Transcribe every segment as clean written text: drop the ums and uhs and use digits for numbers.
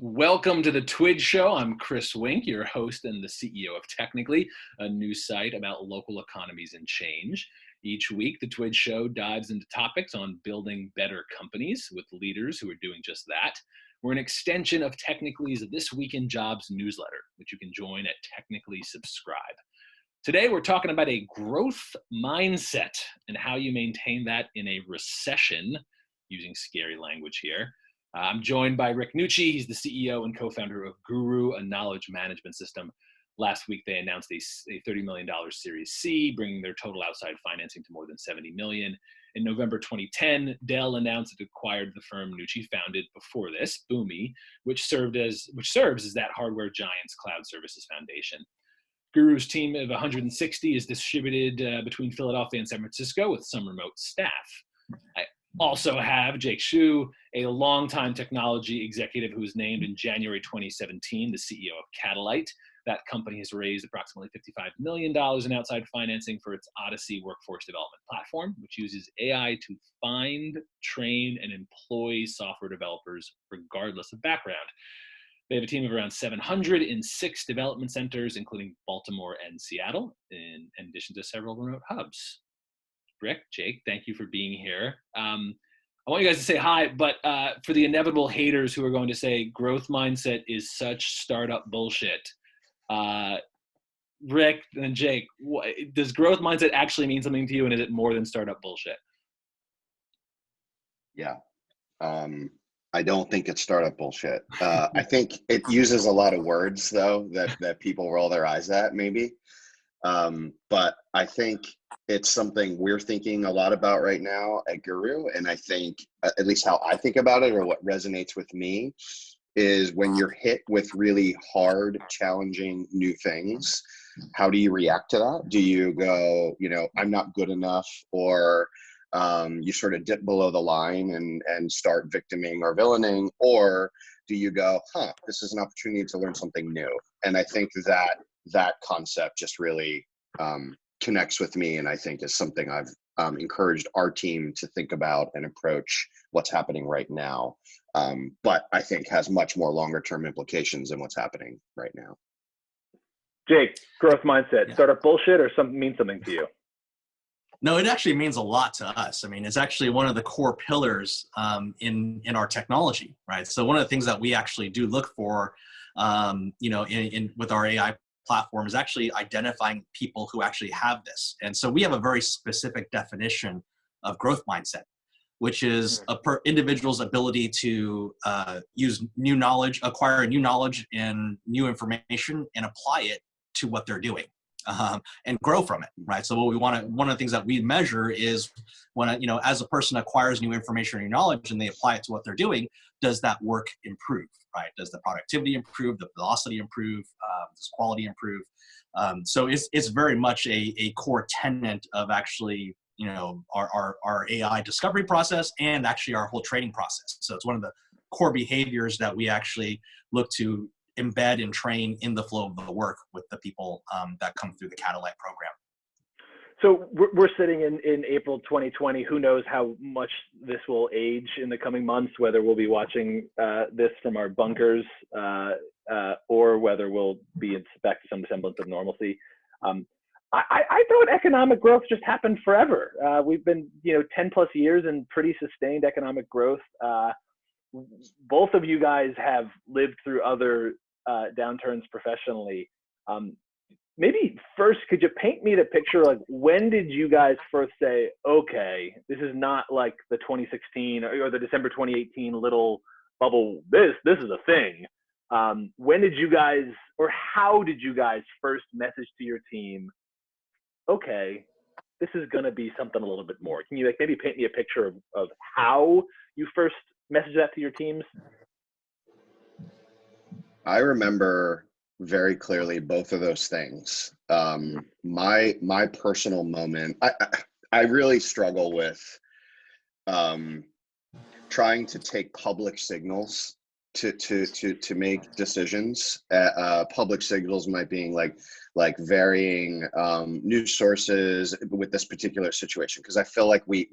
Welcome to the TWIJ Show. I'm Chris Wink, your host and the CEO of Technically, a news site about local economies and change. Each week, the TWIJ Show dives into topics on building better companies with leaders who are doing just that. We're an extension of Technically's This Week in Jobs newsletter, which you can join at Technically Subscribe. Today, we're talking about a growth mindset and how you maintain that in a recession, using scary language here. I'm joined by Rick Nucci. He's the CEO and co-founder of Guru, a knowledge management system. Last week, they announced a $30 million Series C, bringing their total outside financing to more than $70 million. In November 2010, Dell announced it acquired the firm Nucci founded before this, Boomi, which serves as that hardware giant's cloud services foundation. Guru's team of 160 is distributed between Philadelphia and San Francisco with some remote staff. I also have Jake Xu, a longtime technology executive who was named in January 2017 the CEO of Catalyte. That company has raised approximately $55 million in outside financing for its Odyssey workforce development platform, which uses AI to find, train, and employ software developers regardless of background. They have a team of around 700 in 6 development centers, including Baltimore and Seattle, in addition to several remote hubs. Rick, Jake, thank you for being here. I want you guys to say hi, but for the inevitable haters who are going to say growth mindset is such startup bullshit, Rick and Jake, does growth mindset actually mean something to you, and is it more than startup bullshit? Yeah. I don't think it's startup bullshit. I think it uses a lot of words, though, that people roll their eyes at, maybe. But I think it's something we're thinking a lot about right now at Guru. And I think, at least how I think about it, or what resonates with me, is when you're hit with really hard, challenging new things, how do you react to that? Do you go, I'm not good enough, or you sort of dip below the line and start victiming or villaining, or do you go, this is an opportunity to learn something new? And I think that concept just really connects with me, and I think is something I've encouraged our team to think about and approach what's happening right now. But I think has much more longer term implications than what's happening right now. Jake, growth mindset, startup bullshit, or mean something to you? No, it actually means a lot to us. I mean, it's actually one of the core pillars in our technology, right? So one of the things that we actually do look for, with our AI platform is actually identifying people who actually have this. And so we have a very specific definition of growth mindset, which is individual's ability to use new knowledge, acquire new knowledge and new information, and apply it to what they're doing. And grow from it, right? So what we want to, one of the things that we measure is when, as a person acquires new information or new knowledge and they apply it to what they're doing, does that work improve, right? Does the productivity improve, the velocity improve, does quality improve? So it's very much a core tenet of actually, our AI discovery process and actually our whole training process. So it's one of the core behaviors that we actually look to embed and train in the flow of the work with the people that come through the Catalyte program. So we're sitting in April 2020. Who knows how much this will age in the coming months, whether we'll be watching this from our bunkers or whether we'll be back to some semblance of normalcy. I thought economic growth just happened forever. We've been, 10 plus years in pretty sustained economic growth. Both of you guys have lived through other downturns professionally. Maybe first, could you paint me the picture? Like, when did you guys first say, okay, this is not like the 2016 or the December 2018 little bubble, this is a thing? When did you guys, or how did you guys first message to your team, okay, this is going to be something a little bit more? Can you maybe paint me a picture of how you first message that to your teams? I remember very clearly both of those things. My personal moment, I really struggle with trying to take public signals to make decisions. Public signals might being like varying news sources with this particular situation, because I feel like we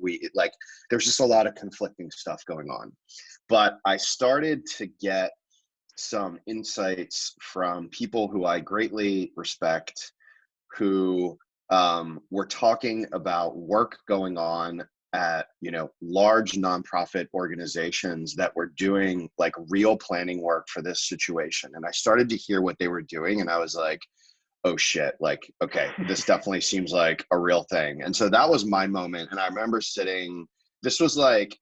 there's just a lot of conflicting stuff going on. But I started to get some insights from people who I greatly respect, who were talking about work going on at, large nonprofit organizations that were doing like real planning work for this situation. And I started to hear what they were doing, and I was like, oh shit, like, okay, this definitely seems like a real thing. And so that was my moment. And I remember sitting, this was like,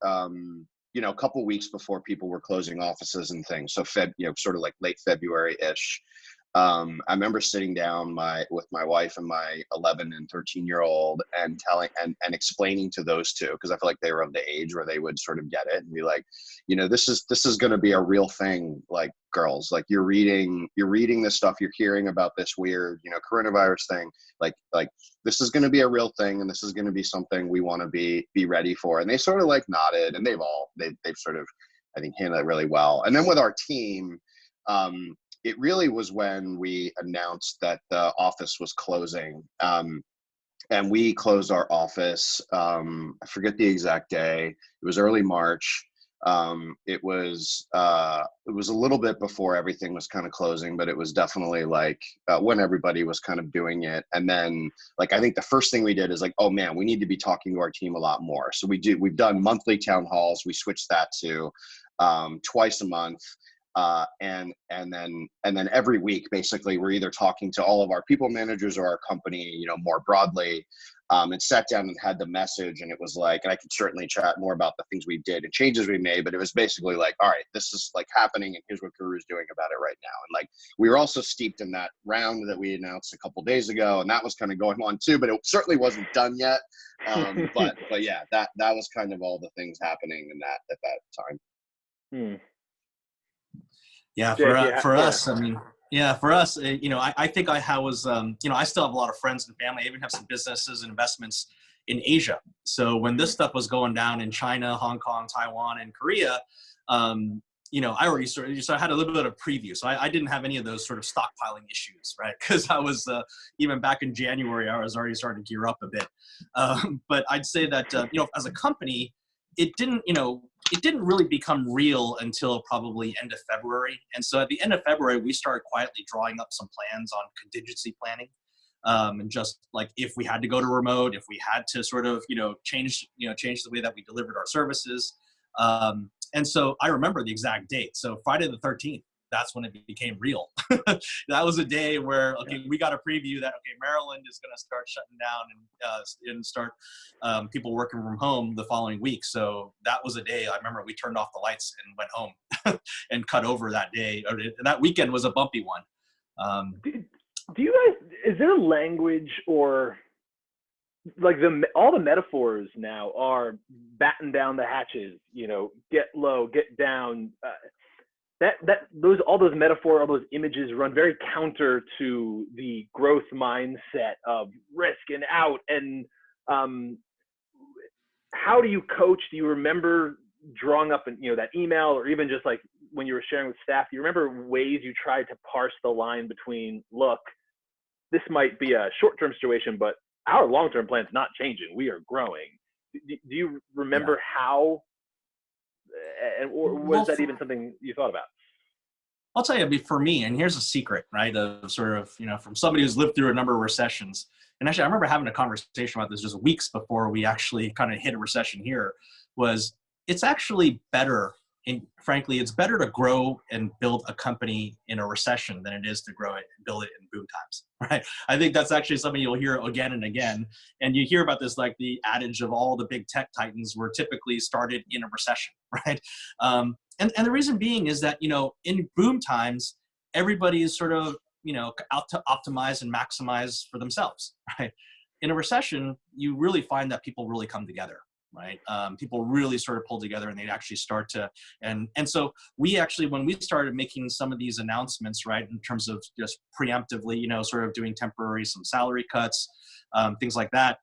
a couple weeks before people were closing offices and things. So sort of like late February-ish. I remember sitting down with my wife and my 11 and 13-year-old and telling and explaining to those two, because I feel like they were of the age where they would sort of get it and be like, this is going to be a real thing. Like, girls, like, you're reading this stuff, you're hearing about this weird, coronavirus thing. Like this is going to be a real thing, and this is going to be something we want to be ready for. And they sort of like nodded, and they've sort of, I think, handled it really well. And then with our team, it really was when we announced that the office was closing. And we closed our office. I forget the exact day. It was early March. It was a little bit before everything was kind of closing, but it was definitely like when everybody was kind of doing it. And then, like, I think the first thing we did is like, oh man, we need to be talking to our team a lot more. So we've done monthly town halls. We switched that to twice a month. And then every week, basically, we're either talking to all of our people managers or our company, more broadly, and sat down and had the message. And it was like, and I could certainly chat more about the things we did and changes we made, but it was basically like, all right, this is like happening, and here's what Guru's doing about it right now. And like, we were also steeped in that round that we announced a couple days ago, and that was kind of going on too, but it certainly wasn't done yet. But yeah, that was kind of all the things happening at that time. Hmm. Yeah, for us, I mean, yeah, for us, I think I was, I still have a lot of friends and family. I even have some businesses and investments in Asia. So when this stuff was going down in China, Hong Kong, Taiwan, and Korea, I already so I had a little bit of preview. So I didn't have any of those sort of stockpiling issues, right? Because I was, even back in January, I was already starting to gear up a bit. But I'd say that, as a company, it didn't really become real until probably end of February. And so at the end of February, we started quietly drawing up some plans on contingency planning. And just like, if we had to go to remote, if we had to sort of, change the way that we delivered our services. And so I remember the exact date. So Friday the 13th, that's when it became real. That was a day where, okay, we got a preview that, okay, Maryland is going to start shutting down and start people working from home the following week. So that was a day I remember we turned off the lights and went home and cut over that day. And that weekend was a bumpy one. Do you guys, is there a language, or like all the metaphors now are batten down the hatches, get low, get down, all those metaphors, all those images run very counter to the growth mindset of risk and out. And how do you coach? Do you remember drawing up that email, or even just like when you were sharing with staff, do you remember ways you tried to parse the line between, look, this might be a short-term situation, but our long-term plan's not changing. We are growing. Do you remember how, or was that even something you thought about? I'll tell you, for me, and here's a secret, right, of sort of, from somebody who's lived through a number of recessions. And actually, I remember having a conversation about this just weeks before we actually kind of hit a recession here, was it's actually better, and frankly, it's better to grow and build a company in a recession than it is to grow it and build it in boom times, right? I think that's actually something you'll hear again and again. And you hear about this, like the adage of all the big tech titans were typically started in a recession, right? And the reason being is that, in boom times, everybody is sort of, out to optimize and maximize for themselves, right? In a recession, you really find that people really come together, right? People really sort of pull together, and they actually start to, and so we actually, when we started making some of these announcements, right, in terms of just preemptively, sort of doing temporary, some salary cuts, things like that,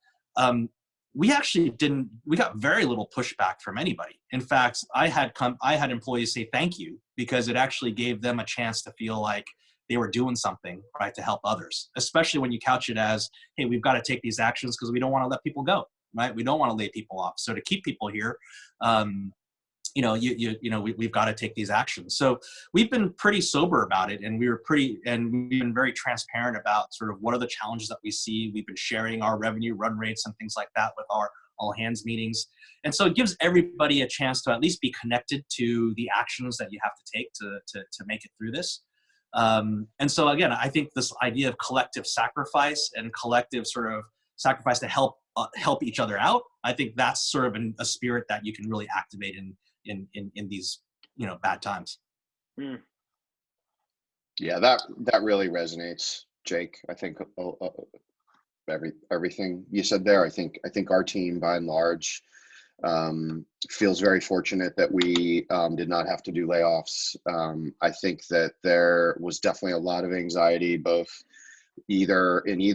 we got very little pushback from anybody. In fact, I had employees say thank you, because it actually gave them a chance to feel like they were doing something, right, to help others, especially when you couch it as, hey, we've got to take these actions because we don't want to let people go, right? We don't want to lay people off. So to keep people here, we've got to take these actions. So we've been pretty sober about it, and we've been very transparent about sort of what are the challenges that we see. We've been sharing our revenue run rates and things like that with our all hands meetings. And so it gives everybody a chance to at least be connected to the actions that you have to take to make it through this. And so again, I think this idea of collective sacrifice and collective sort of sacrifice to help each other out, I think that's sort of a spirit that you can really activate in these, bad times. Mm. Yeah, that really resonates, Jake. I think everything you said there. I think our team, by and large, feels very fortunate that we did not have to do layoffs. I think that there was definitely a lot of anxiety, both wherever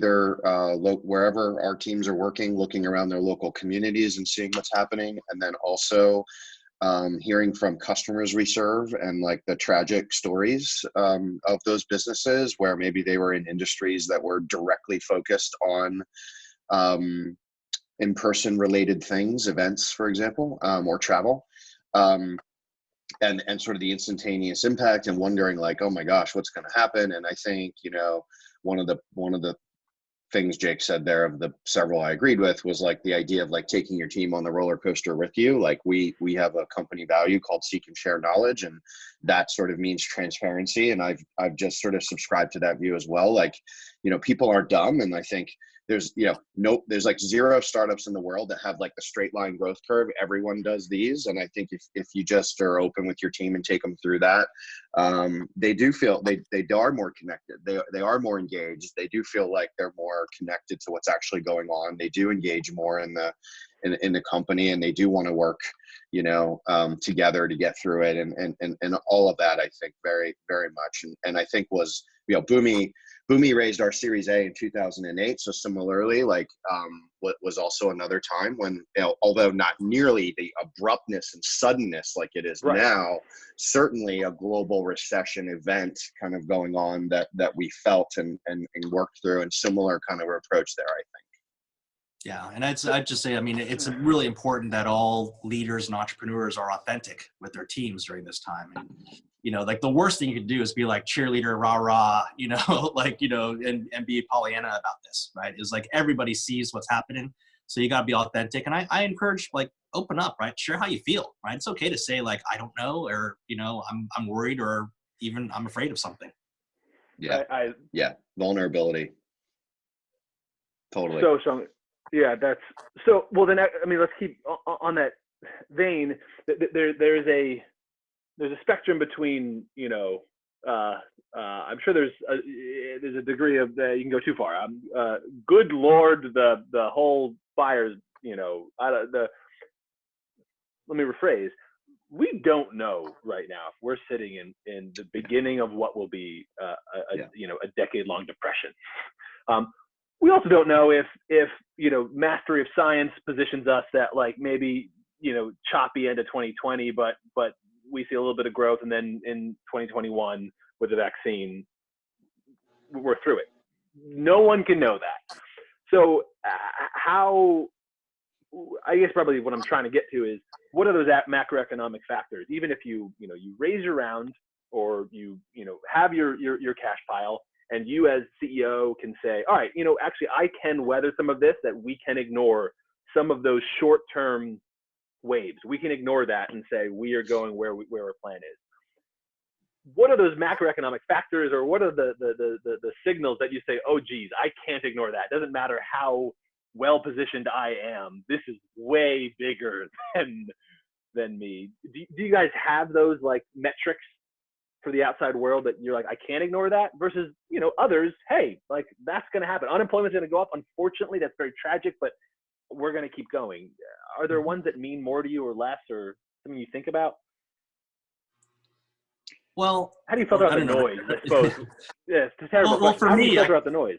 our teams are working, looking around their local communities and seeing what's happening, and then also hearing from customers we serve and like the tragic stories of those businesses where maybe they were in industries that were directly focused on in-person related things, events, for example, or travel, and sort of the instantaneous impact and wondering like, oh my gosh, what's going to happen? And I think, one of the things Jake said there, of the several I agreed with, was like the idea of like taking your team on the roller coaster with you. Like we have a company value called seek and share knowledge, and that sort of means transparency. And I've just sort of subscribed to that view as well. Like, people aren't dumb, and I think there's there's like zero startups in the world that have like the straight line growth curve. Everyone does these, and I think if you just are open with your team and take them through that, they do feel they are more connected. They are more engaged. They do feel like they're more connected to what's actually going on. They do engage more in the company, and they do want to work together to get through it, and all of that, I think very, very much. And I think was, Boomi raised our Series A in 2008. So similarly, like what was also another time when, although not nearly the abruptness and suddenness like it is now, certainly a global recession event kind of going on that we felt and worked through, and similar kind of approach there, I think. Yeah, and I'd just say, it's really important that all leaders and entrepreneurs are authentic with their teams during this time. And, like the worst thing you could do is be like cheerleader, rah, rah, and be Pollyanna about this, right? It's like everybody sees what's happening. So you got to be authentic. And I encourage, like, open up, right? Share how you feel, right? It's okay to say like, I don't know, or, I'm worried, or even I'm afraid of something. Yeah. Yeah. Vulnerability. Totally. So yeah, that's so. Well, then let's keep on that vein. There's a spectrum between I'm sure there's a degree of you can go too far. Good Lord, the whole fires. Let me rephrase. We don't know right now if we're sitting in the beginning of what will be a decade-long depression. We also don't know if mastery of science positions us at like maybe choppy end of 2020, but we see a little bit of growth, and then in 2021 with the vaccine, we're through it. No one can know that. So I guess probably what I'm trying to get to is, what are those macroeconomic factors? Even if you raise your round, or you have your cash pile, and you as CEO can say, all right, actually I can weather some of this, that we can ignore some of those short-term waves. We can ignore that and say, we are going where our plan is. What are those macroeconomic factors, or what are the signals that you say, oh geez, I can't ignore that. It doesn't matter how well positioned I am. This is way bigger than me. Do you guys have those like metrics for the outside world that you're like, I can't ignore that, versus, others, hey, like that's going to happen. Unemployment's going to go up. Unfortunately, that's very tragic, but we're going to keep going. Are there ones that mean more to you or less, or something you think about? Well, how do you filter out the noise, I suppose? Yeah, it's a terrible question. For how me, do you filter out the noise?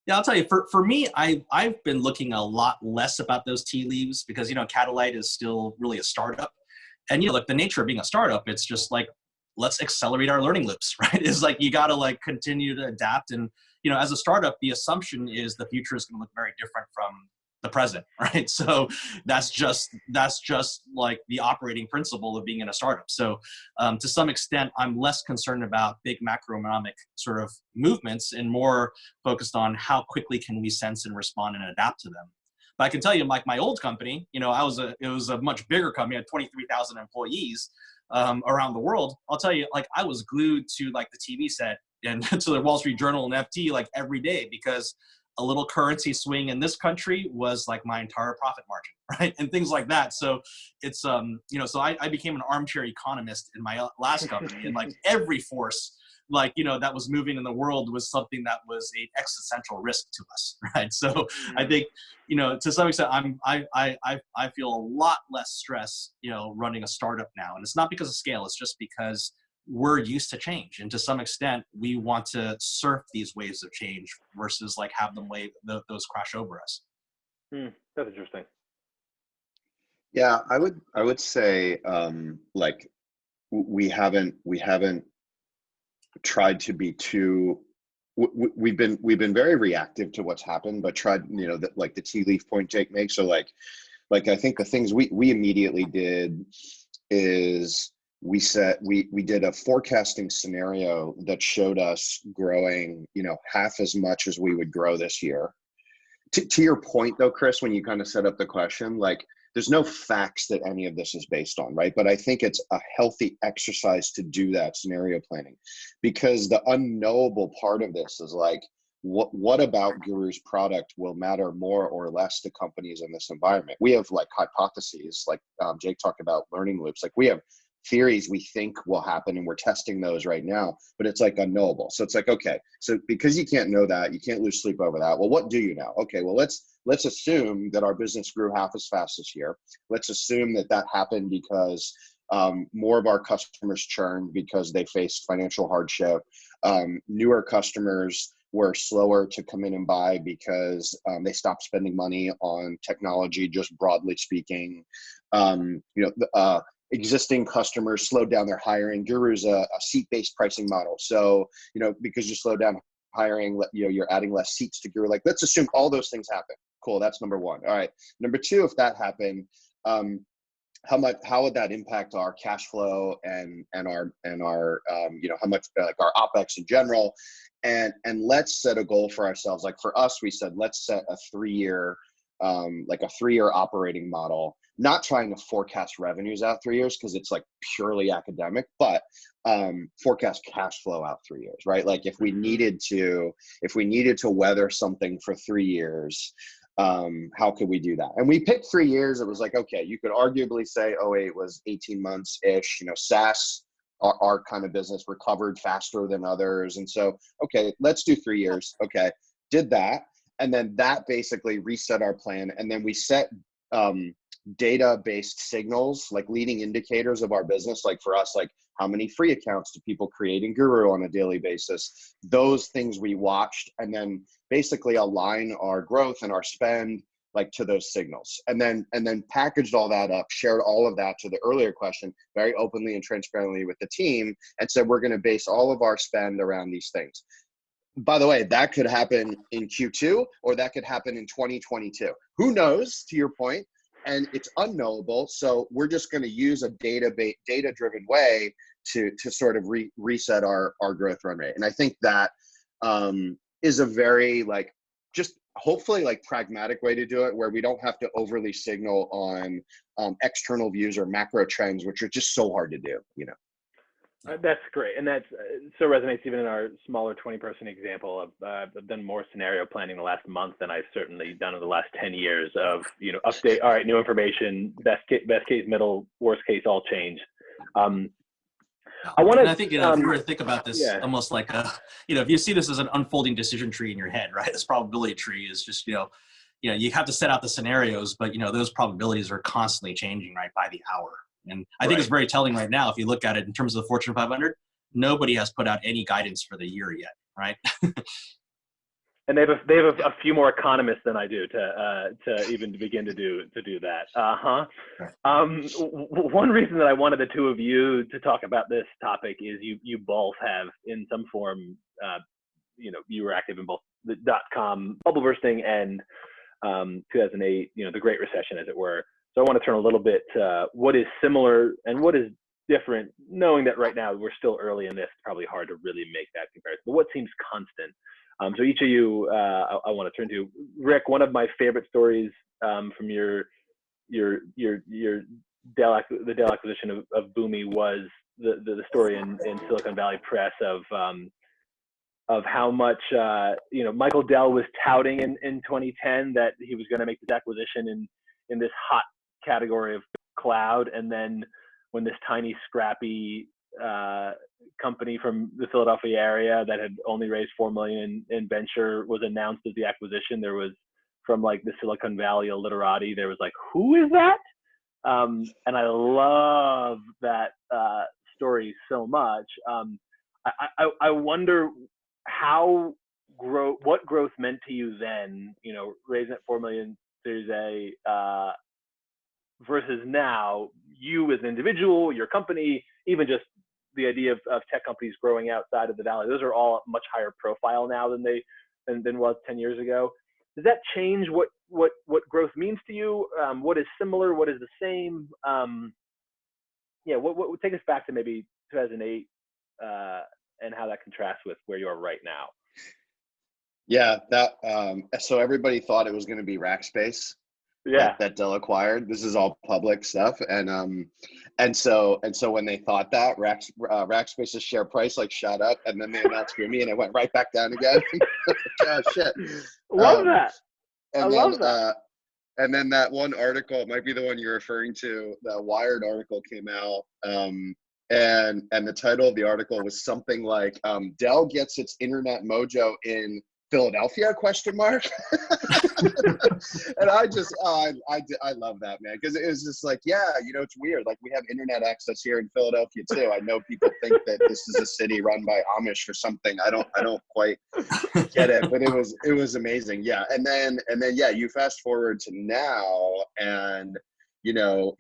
Yeah, I'll tell you, for me, I've been looking a lot less about those tea leaves, because, Catalyte is still really a startup. And, like the nature of being a startup, it's just like, let's accelerate our learning loops, right? It's like, you got to like continue to adapt. And, as a startup, the assumption is the future is going to look very different from the present, right? So that's just like the operating principle of being in a startup. So to some extent, I'm less concerned about big macroeconomic sort of movements and more focused on how quickly can we sense and respond and adapt to them. But I can tell you, like my old company, it was a much bigger company. I had 23,000 employees around the world. I'll tell you, like I was glued to like the TV set and to the Wall Street Journal and FT like every day, because a little currency swing in this country was like my entire profit margin, right? And things like that. So it's, so I became an armchair economist in my last company, and like every force, like, that was moving in the world was something that was an existential risk to us, right? So I think, to some extent, I feel a lot less stress, running a startup now. And it's not because of scale, it's just because we're used to change, and to some extent we want to surf these waves of change versus like have them those crash over us. That's interesting. Yeah, I would say like we haven't tried to be too. We've been very reactive to what's happened, but tried, like the tea leaf point Jake makes. So like I think the things we immediately did is we did a forecasting scenario that showed us growing, half as much as we would grow this year. To your point though, Chris, when you kind of set up the question, like there's no facts that any of this is based on, right? But I think it's a healthy exercise to do that scenario planning, because the unknowable part of this is like, what about Guru's product will matter more or less to companies in this environment? We have like hypotheses, like Jake talked about learning loops. Like we have theories we think will happen, and we're testing those right now, but it's like unknowable. So it's like, okay, so because you can't know that, you can't lose sleep over that. Well, what do you know? Okay, well, let's assume that our business grew half as fast this year. Let's assume that happened because more of our customers churned because they faced financial hardship. Newer customers were slower to come in and buy because they stopped spending money on technology, just broadly speaking. Existing customers slowed down their hiring. Guru's a seat-based pricing model. So, because you slow down hiring, you're adding less seats to Guru. Like, let's assume all those things happen. Cool, that's number one. All right. Number two, if that happened, how would that impact our cash flow and our how much like our OpEx in general? And let's set a goal for ourselves. Like for us, we said, let's set a 3-year operating model, not trying to forecast revenues out 3 years, because it's like purely academic, but forecast cash flow out 3 years, right? Like if we needed to weather something for 3 years, how could we do that? And we picked 3 years. It was like, okay, you could arguably say, oh, it was 18 months ish, SaaS, our kind of business recovered faster than others. And so, okay, let's do 3 years. Okay. Did that. And then that basically reset our plan. And then we set data-based signals, like leading indicators of our business. Like for us, like how many free accounts do people create in Guru on a daily basis? Those things we watched, and then basically align our growth and our spend like to those signals. And then packaged all that up, shared all of that, to the earlier question, very openly and transparently with the team, and said, we're going to base all of our spend around these things. By the way, that could happen in Q2, or that could happen in 2022. Who knows, to your point, and it's unknowable. So we're just going to use a data-driven way to sort of reset our growth run rate. And I think that is a very just hopefully pragmatic way to do it, where we don't have to overly signal on external views or macro trends, which are just so hard to do, That's great. And that's so resonates even in our smaller 20-person example. I've done more scenario planning the last month than I've certainly done in the last 10 years of, update, all right, new information, best case, middle, worst case, all changed. I think, if you were to think about this almost like if you see this as an unfolding decision tree in your head, right? This probability tree is just, you have to set out the scenarios, but those probabilities are constantly changing, right, by the hour. And I think it's very telling right now. If you look at it in terms of the Fortune 500, nobody has put out any guidance for the year yet, right? And they have a few more economists than I do to even begin to do that. One reason that I wanted the two of you to talk about this topic is you both have in some form, you were active in both the .com bubble bursting and 2008, the Great Recession, as it were. So I want to turn a little bit to what is similar and what is different, knowing that right now we're still early in this. It's probably hard to really make that comparison. But what seems constant? So each of you, I want to turn to. Rick, one of my favorite stories from the Dell acquisition of Boomi was the story in Silicon Valley Press of how much Michael Dell was touting in 2010 that he was going to make this acquisition in this hot category of cloud, and then when this tiny scrappy company from the Philadelphia area that had only raised $4 million in venture was announced as the acquisition, there was, from like the Silicon Valley literati, there was like, who is that? And I love that story so much. I wonder what growth meant to you then, raising that 4 million Series A versus now, you as an individual, your company, even just the idea of tech companies growing outside of the Valley. Those are all much higher profile now than was 10 years ago. Does that change what growth means to you? What is similar? What is the same? What would take us back to maybe 2008 and how that contrasts with where you are right now? Yeah, so everybody thought it was going to be Rackspace. Yeah, that Dell acquired. This is all public stuff, and so when they thought that, Rackspace's share price shot up, and then they announced Boomi, and it went right back down again. Oh shit! Love that. Love that. And then that one article, it might be the one you're referring to, the Wired article came out, and the title of the article was something like Dell gets its internet mojo in Philadelphia ? And I just I love that, man, because it was just like, it's weird, we have internet access here in Philadelphia too. I know people think that this is a city run by Amish or something. I don't quite get it, but it was amazing. And then you fast forward to now, and you the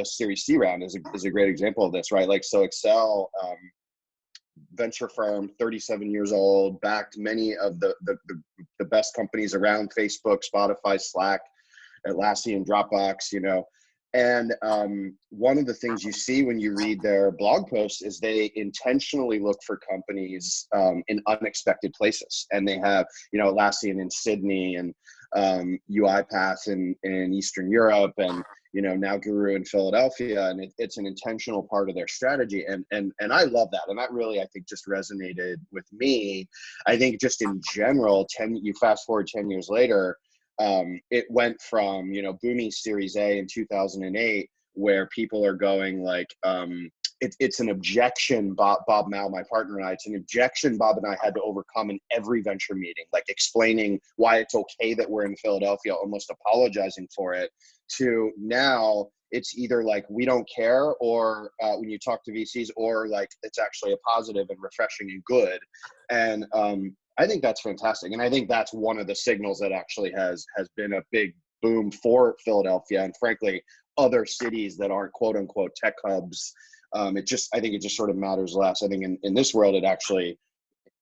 Series C round is a great example of this, right? So Excel, venture firm, 37 years old, backed many of the best companies around: Facebook, Spotify, Slack, Atlassian, Dropbox, And one of the things you see when you read their blog posts is they intentionally look for companies in unexpected places. And they have, Atlassian in Sydney, and UiPath in Eastern Europe, and now Guru in Philadelphia, and it's an intentional part of their strategy, and I love that, and that really, I think, just resonated with me. I think just in general, you fast forward 10 years later, it went from Boomi Series A in 2008, where people are going it's an objection, Bob Mao, my partner, and I, it's an objection Bob and I had to overcome in every venture meeting, explaining why it's okay that we're in Philadelphia, almost apologizing for it, to now it's either we don't care, or when you talk to VCs, or it's actually a positive and refreshing and good. And I think that's fantastic. And I think that's one of the signals that actually has been a big boom for Philadelphia, and frankly, other cities that aren't quote unquote tech hubs. I think it just sort of matters less. I think in this world, it actually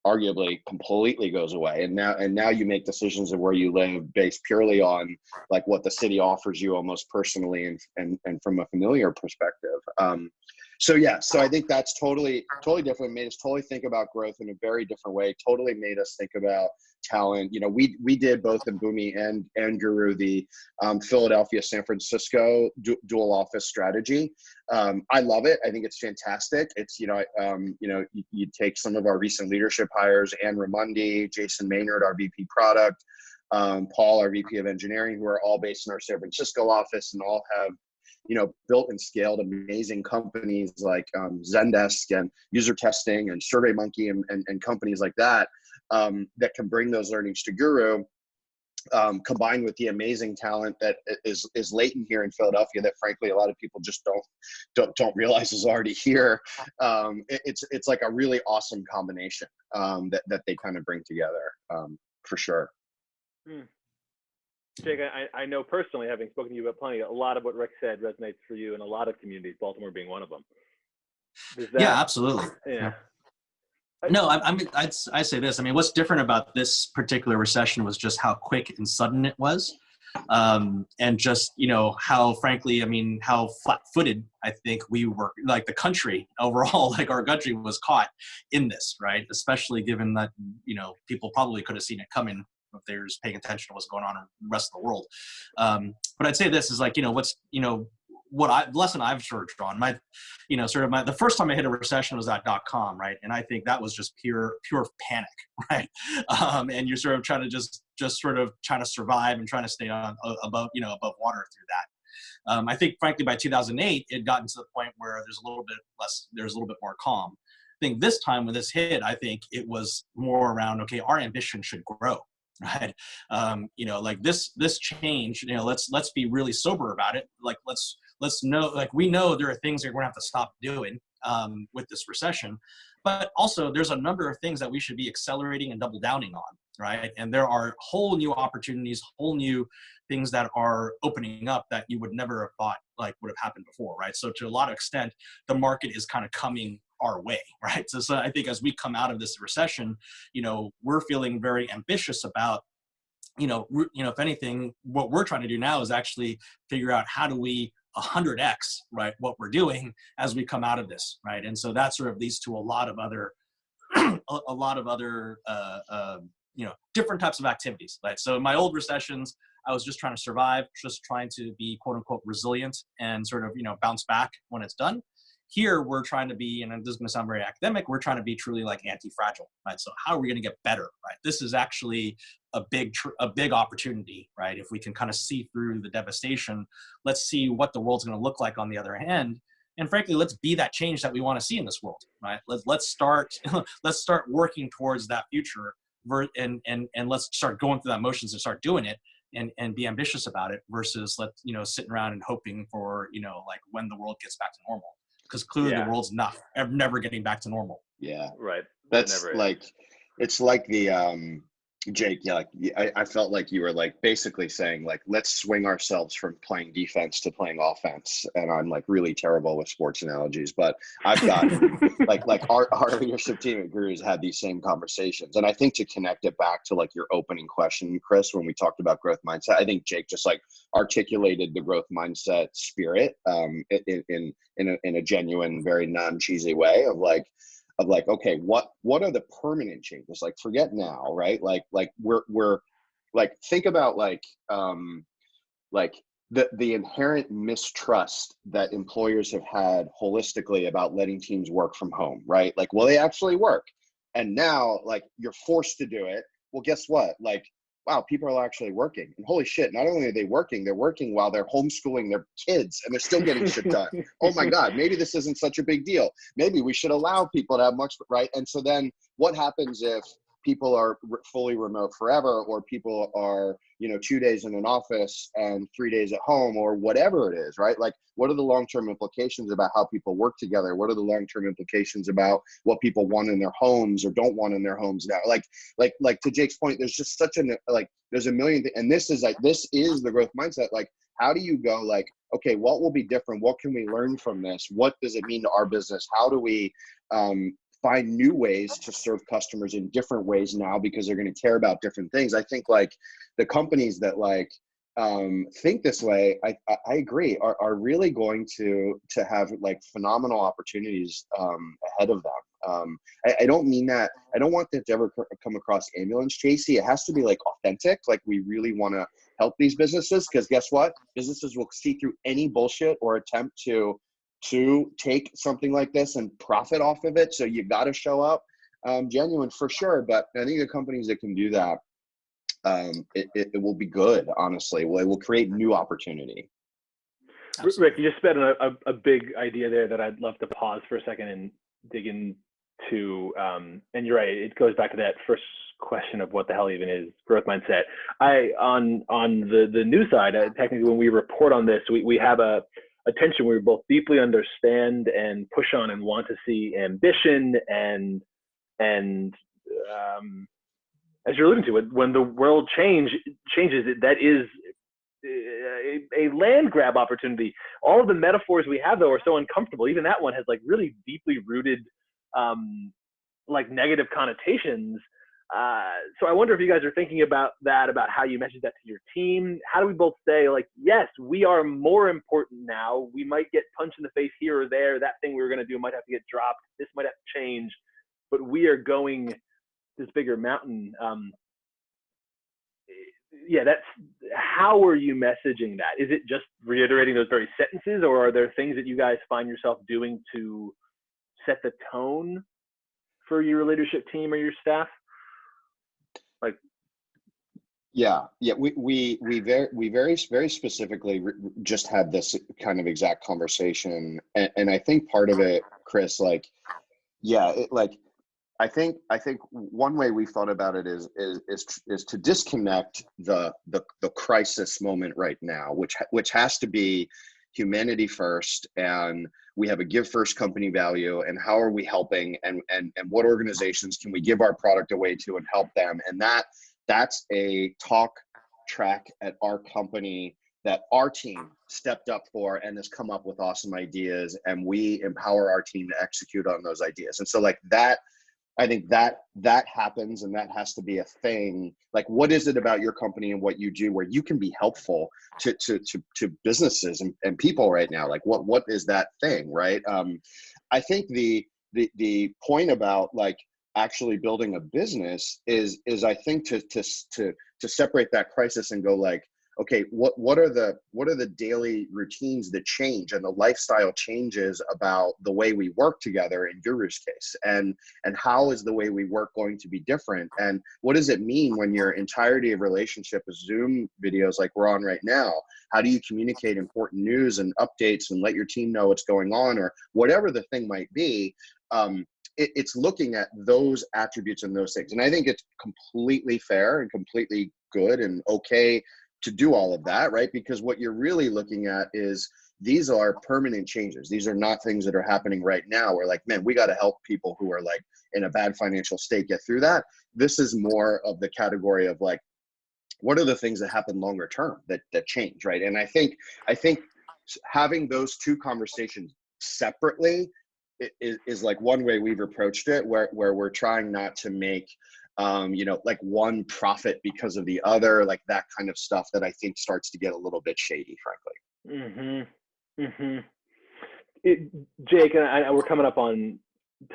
arguably completely goes away. And now you make decisions of where you live based purely on what the city offers you, almost personally and from a familiar perspective. So I think that's totally different. It made us totally think about growth in a very different way. Totally made us think about talent. We did both in Boomi and Guru the Philadelphia, San Francisco dual office strategy. I love it. I think it's fantastic. It's you take some of our recent leadership hires: Anne Ramundi, Jason Maynard, our VP product, Paul, our VP of engineering, who are all based in our San Francisco office, and all have built and scaled amazing companies like Zendesk and User Testing and SurveyMonkey and companies like that, that can bring those learnings to Guru, combined with the amazing talent that is latent here in Philadelphia that frankly a lot of people just don't realize is already here. It's like a really awesome combination that they kind of bring together, for sure. Jake, I know personally, having spoken to you about plenty, a lot of what Rick said resonates for you in a lot of communities, Baltimore being one of them. Yeah, absolutely. Yeah. No, I'd say this. I mean, what's different about this particular recession was just how quick and sudden it was. And just, how frankly, I mean, how flat-footed I think we were, like the country overall, like our country was caught in this, right? Especially given that, people probably could have seen it coming if they're just paying attention to what's going on in the rest of the world. But I'd say this is like, the lesson I've sort of drawn, the first time I hit a recession was at .com, right? And I think that was just pure panic, right? And you're sort of trying to just sort of trying to survive and trying to stay on above water through that. I think frankly by 2008, it gotten to the point where there's a little bit more calm. I think this time when this hit, I think it was more around, okay, our ambition should grow. Right. Like this change, let's be really sober about it. Like, let's know, like, we know there are things that we're gonna have to stop doing with this recession, but also there's a number of things that we should be accelerating and double downing on. Right. And there are whole new opportunities, whole new things that are opening up that you would never have thought like would have happened before. Right. So to a lot of extent, the market is kind of coming our way, right? So I think as we come out of this recession, we're feeling very ambitious about, if anything, what we're trying to do now is actually figure out how do we 100x, right, what we're doing as we come out of this, right? And so that sort of leads to a lot of other, different types of activities, right? So in my old recessions, I was just trying to survive, just trying to be quote unquote resilient and sort of, bounce back when it's done. Here, we're trying to be, and this is going to sound very academic, we're trying to be truly like anti-fragile, right? So how are we going to get better, right? This is actually a big opportunity, right? If we can kind of see through the devastation, let's see what the world's going to look like on the other end. And frankly, let's be that change that we want to see in this world, right? Let's start working towards that future, and let's start going through that motions and start doing it. And be ambitious about it versus sitting around and hoping for, like when the world gets back to normal. Because clearly the world's never getting back to normal. Yeah. Right. That's like, it's like the, Jake, yeah, like I felt like you were like basically saying like, let's swing ourselves from playing defense to playing offense. And I'm like really terrible with sports analogies, but I've gotten like our leadership team at Gurus had these same conversations. And I think to connect it back to like your opening question, Chris, when we talked about growth mindset, I think Jake just like articulated the growth mindset spirit in a genuine, very non-cheesy way of like, okay, what are the permanent changes? Like, forget now, right? Like we're like, think about like the inherent mistrust that employers have had holistically about letting teams work from home, right? Like, will they actually work? And now, like, you're forced to do it. Well, guess what? Like, wow, people are actually working. And holy shit, not only are they working while they're homeschooling their kids and they're still getting shit done. Oh my God, maybe this isn't such a big deal. Maybe we should allow people to have much, right? And so then what happens if people are fully remote forever, or people are, 2 days in an office and 3 days at home, or whatever it is, right? Like, what are the long-term implications about how people work together? What are the long-term implications about what people want in their homes or don't want in their homes now? Like to Jake's point, there's just such there's a million things, and this is the growth mindset. Like, how do you go like, okay, what will be different? What can we learn from this? What does it mean to our business? How do we, find new ways to serve customers in different ways now, because they're going to care about different things. I think like the companies that like think this way, I agree, are really going to have like phenomenal opportunities ahead of them. I don't mean that, I don't want that to ever come across ambulance chasey. It has to be like authentic. Like, we really want to help these businesses, because guess what? Businesses will see through any bullshit or attempt to take something like this and profit off of it. So you got to show up genuine for sure. But I think the companies that can do that, it will be good, honestly. Well, it will create new opportunity. Absolutely. Rick, you just spent a big idea there that I'd love to pause for a second and dig into. And you're right, it goes back to that first question of what the hell even is growth mindset. On the news side, technically, when we report on this, we have a tension where we both deeply understand and push on and want to see ambition and as you're alluding to, when the world changes, that is a land grab opportunity. All of the metaphors we have though are so uncomfortable. Even that one has like really deeply rooted like negative connotations. So I wonder if you guys are thinking about that, about how you message that to your team. How do we both say, like, yes, we are more important now. We might get punched in the face here or there. That thing we were going to do might have to get dropped. This might have to change, but we are going this bigger mountain. Yeah, that's, how are you messaging that? Is it just reiterating those very sentences, or are there things that you guys find yourself doing to set the tone for your leadership team or your staff? Like, yeah, we very specifically just had this kind of exact conversation, and I think part of it, Chris, like, yeah, I think one way we've thought about it is to disconnect the crisis moment right now, which has to be humanity first, and we have a give first company value, and how are we helping, and what organizations can we give our product away to and help them, and that's a talk track at our company that our team stepped up for and has come up with awesome ideas, and we empower our team to execute on those ideas. And so like that, I think that happens, and that has to be a thing. Like, what is it about your company and what you do where you can be helpful to businesses and people right now? Like, what is that thing, right? I think the point about like actually building a business is I think to separate that crisis and go like, okay, what are the daily routines that change and the lifestyle changes about the way we work together in Guru's case, and how is the way we work going to be different, and what does it mean when your entirety of relationship is Zoom videos like we're on right now? How do you communicate important news and updates and let your team know what's going on, or whatever the thing might be? It's looking at those attributes and those things, and I think it's completely fair and completely good and okay to do all of that, right? Because what you're really looking at is these are permanent changes. These are not things that are happening right now. We're like, man, we got to help people who are like in a bad financial state get through that. This is more of the category of like, what are the things that happen longer term that change, right? And I think having those two conversations separately is like one way we've approached it, where we're trying not to make like one profit because of the other, like that kind of stuff that I think starts to get a little bit shady, frankly. Jake, and we're coming up on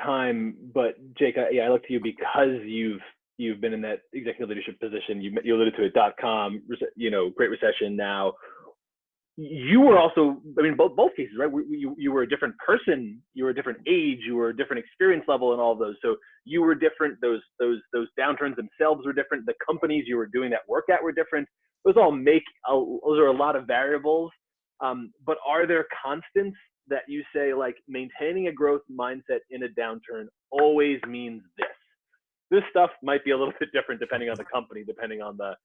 time, but Jake, I look to you because you've been in that executive leadership position. You alluded to it, .com, Great Recession now. You were also, I mean, both cases, right? You were a different person, you were a different age, you were a different experience level in all of those. So you were different. Those downturns themselves were different. The companies you were doing that work at were different. Those are a lot of variables. But are there constants that you say, like, maintaining a growth mindset in a downturn always means this? This stuff might be a little bit different depending on the company, depending on the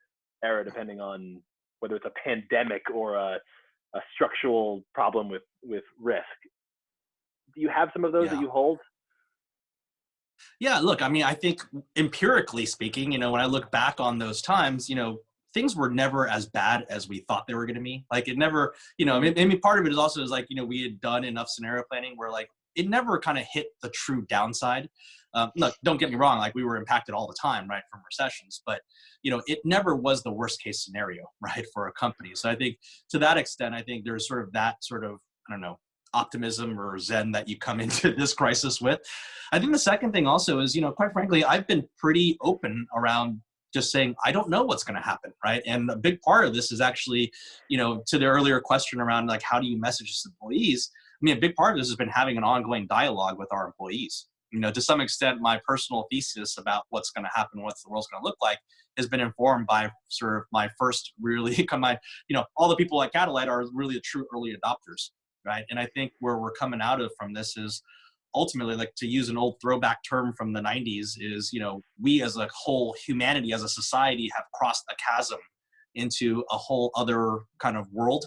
era, depending on whether it's a pandemic or a structural problem with risk. Do you have some of those that you hold? Yeah, look, I mean, I think empirically speaking, when I look back on those times, things were never as bad as we thought they were going to be. Like, it never, I mean, part of it is also like, we had done enough scenario planning where like it never kind of hit the true downside. Look, don't get me wrong, like we were impacted all the time, right, from recessions, but it never was the worst case scenario, right, for a company. So I think to that extent, I think there's sort of that sort of, I don't know, optimism or zen that you come into this crisis with. I think the second thing also is, quite frankly, I've been pretty open around just saying, I don't know what's going to happen, right? And a big part of this is actually, to the earlier question around like, how do you message this to employees? I mean, a big part of this has been having an ongoing dialogue with our employees. To some extent, my personal thesis about what's going to happen, what the world's going to look like, has been informed by sort of my first really, all the people at Catalyte are really the true early adopters, right? And I think where we're coming out of from this is ultimately, like, to use an old throwback term from the 90s, is, we as a whole humanity, as a society, have crossed a chasm into a whole other kind of world.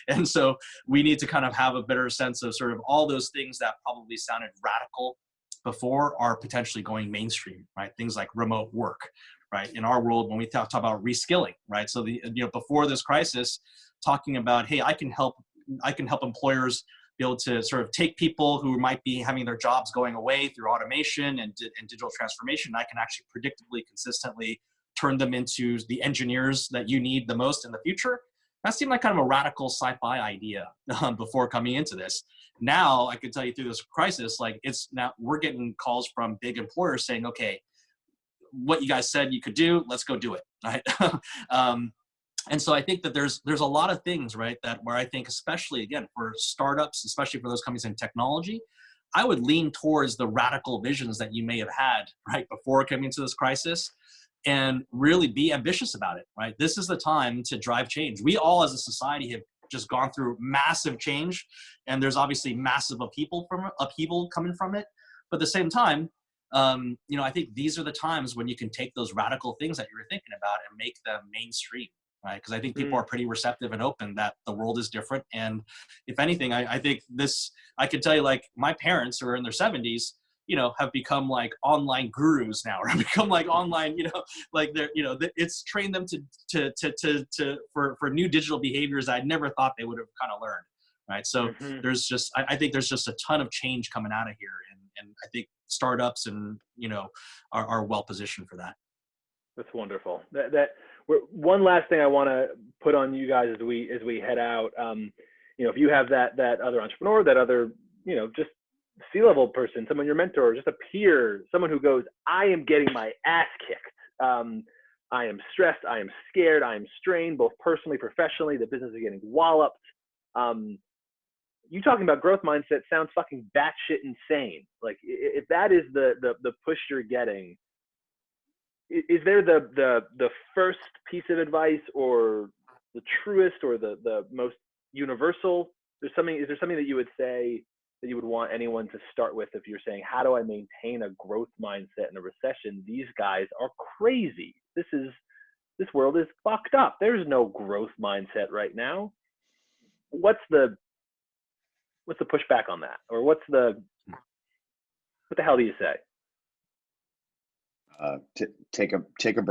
And so we need to kind of have a better sense of sort of all those things that probably sounded radical before are potentially going mainstream, right? Things like remote work, right? In our world, when we talk about reskilling, right? So before this crisis, talking about, hey, I can help employers be able to sort of take people who might be having their jobs going away through automation and digital transformation. I can actually predictably, consistently turn them into the engineers that you need the most in the future. That seemed like kind of a radical sci-fi idea before coming into this. Now I can tell you through this crisis, like it's now we're getting calls from big employers saying, okay, what you guys said you could do, let's go do it, right? And so I think that there's a lot of things, right, that where I think, especially again for startups, especially for those companies in technology, I would lean towards the radical visions that you may have had right before coming into this crisis, and really be ambitious about it, right? This is the time to drive change. We all as a society have just gone through massive change, and there's obviously massive upheaval coming from it. But at the same time, I think these are the times when you can take those radical things that you were thinking about and make them mainstream, right? Because I think people are pretty receptive and open that the world is different. And if anything, I think I could tell you, like my parents who are in their 70s, have become like online gurus now, or have become like online, like they're, it's trained them for new digital behaviors I never thought they would have kind of learned, right? So I think there's just a ton of change coming out of here, and I think startups and are well positioned for that. That's wonderful. One last thing I want to put on you guys as we head out. If you have that other entrepreneur, that other just C-level person, someone your mentor, just a peer, someone who goes, I am getting my ass kicked. I am stressed. I am scared. I am strained, both personally, professionally. The business is getting walloped. You talking about growth mindset sounds fucking batshit insane. Like if that is the push you're getting, is there the first piece of advice, or the truest, or the most universal? Is there something that you would say that you would want anyone to start with if you're saying, how do I maintain a growth mindset in a recession? These guys are crazy. This world is fucked up. There's no growth mindset right now. What's the pushback on that? Or what the hell do you say? Take a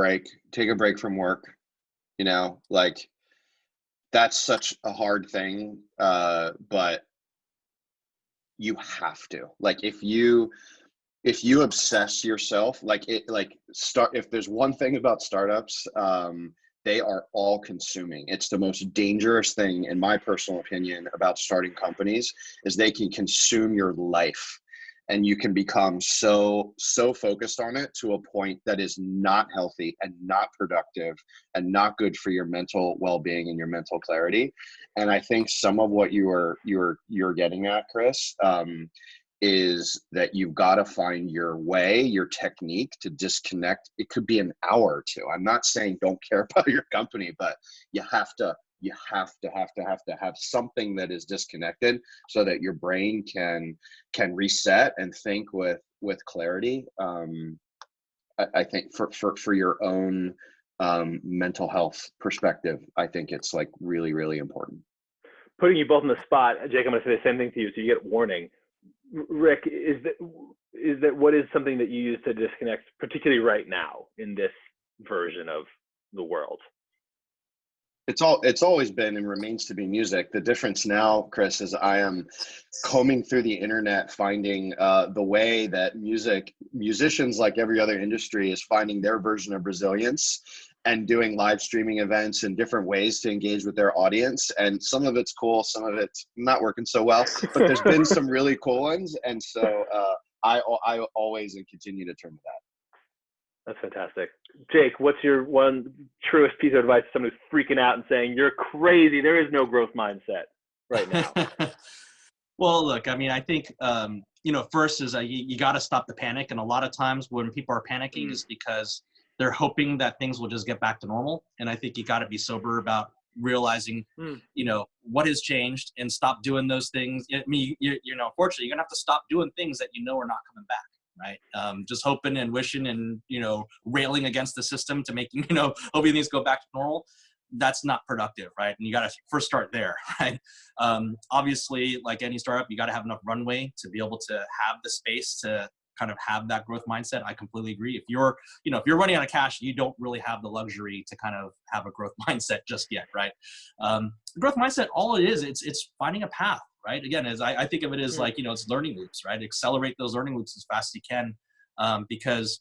break from work. Like that's such a hard thing. But you have to, like, if you obsess yourself, if there's one thing about startups, they are all consuming. It's the most dangerous thing, in my personal opinion, about starting companies, is they can consume your life, and you can become so focused on it to a point that is not healthy and not productive and not good for your mental well-being and your mental clarity. And I think some of what you're getting at, Chris, is that you've got to find your way, your technique to disconnect. It could be an hour or two. I'm not saying don't care about your company, but you have to have something that is disconnected so that your brain can reset and think with clarity. I think for your own mental health perspective, I think it's like really, really important. Putting you both on the spot, Jake, I'm going to say the same thing to you, so you get a warning. Rick, is that what is something that you use to disconnect, particularly right now in this version of the world? It's always been and remains to be music. The difference now, Chris, is I am combing through the internet, finding the way that musicians, like every other industry, is finding their version of resilience and doing live streaming events and different ways to engage with their audience. And some of it's cool, some of it's not working so well, but there's been some really cool ones. And so I always and continue to turn to that. That's fantastic. Jake, what's your one truest piece of advice to someone who's freaking out and saying, you're crazy, there is no growth mindset right now? Well, look, I mean, I think, first is you got to stop the panic. And a lot of times when people are panicking is because they're hoping that things will just get back to normal. And I think you got to be sober about realizing, what has changed, and stop doing those things. I mean, unfortunately, you're going to have to stop doing things that are not coming back. Right. Just hoping and wishing and, railing against the system to making, hoping things go back to normal. That's not productive. Right. And you got to first start there. Right. Obviously, like any startup, you got to have enough runway to be able to have the space to kind of have that growth mindset. I completely agree. If you're running out of cash, you don't really have the luxury to kind of have a growth mindset just yet. Right. Growth mindset, all it is, it's finding a path. right? Again, as I think of it as like, it's learning loops, right? Accelerate those learning loops as fast as you can, because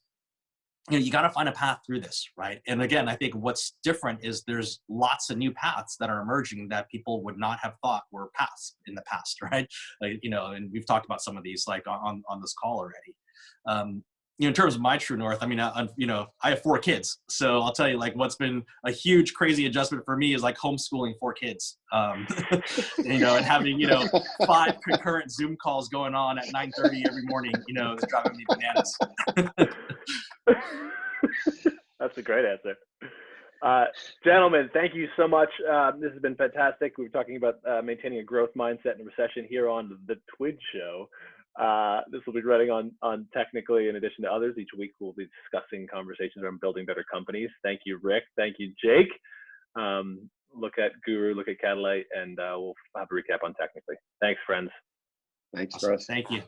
you got to find a path through this, right? And again, I think what's different is there's lots of new paths that are emerging that people would not have thought were paths in the past, right? Like, and we've talked about some of these like on this call already. In terms of my true north, I mean, I have 4 kids, so I'll tell you, like, what's been a huge, crazy adjustment for me is like homeschooling 4 kids, and having 5 concurrent Zoom calls going on at 9:30 every morning, is driving me bananas. That's a great answer. Gentlemen, thank you so much. This has been fantastic. We were talking about maintaining a growth mindset in a recession here on the TWIJ Show. This will be running on Technically in addition to others. Each week we'll be discussing conversations around building better companies. Thank you, Rick. Thank you, Jake. Look at Guru, look at Catalyte, and we'll have a recap on Technically. Thanks, friends. Thanks, Awesome. Chris. Thank you.